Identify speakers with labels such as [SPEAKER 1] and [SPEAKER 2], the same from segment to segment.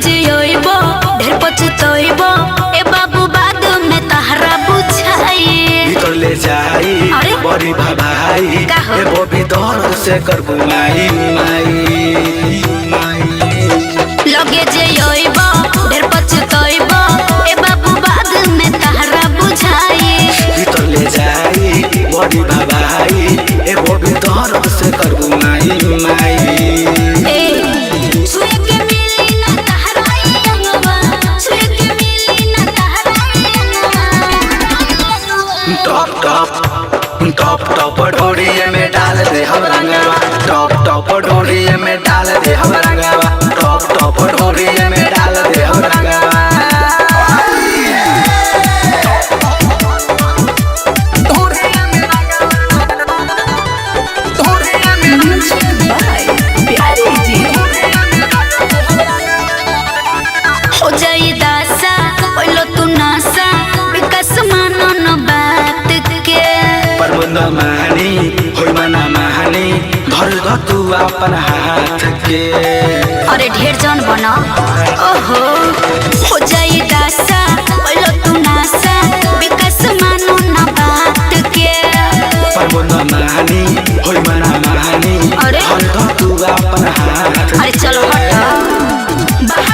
[SPEAKER 1] जियोइबो ढेर पछुतोइबो ए बाबू बाद में तहरा बुझाई
[SPEAKER 2] भीतर ले जाई बड़ी भाई ए बबी दर्द से करबू माई
[SPEAKER 1] लगे जियोइबो ढेर पछुतोइबो ए बाबू बाद में तहरा बुझाई
[SPEAKER 2] भीतर ले जाई बड़ी भाई ए बबी दर्द से करबू माई टॉप टॉप ढोड़िए में डाल दे हम रंगवा टॉप ढोड़िए में डाल दे हम रंगवा टॉप ढोड़िए में डाल दे हम रंगवा
[SPEAKER 1] हो जाई दासा ओइलो तू नासा विकास मानो न बात के
[SPEAKER 2] परमुंद मानी होई मना मानी धर द तू अपन हाथ के
[SPEAKER 1] अरे ढेर जन बना ओहो हो जाई दासा ओइलो तू नासा विकास मानो न बात के
[SPEAKER 2] परमुंद मानी होई मना मानी धर द तू अपन हाथ
[SPEAKER 1] अरे चलो हट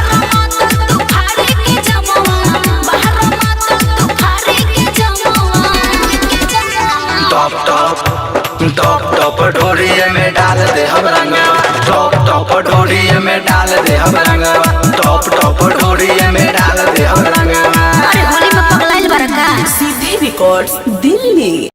[SPEAKER 2] टॉप ढोड़िए में डाल दे हम रंगवा टॉप ढोड़िए में डाल दे हम रंगवा टॉप ढोड़िए में डाल दे हम रंगवा
[SPEAKER 1] अरे होली में पगलाइल बरका
[SPEAKER 3] सीधे रिकॉर्ड्स दिल्ली।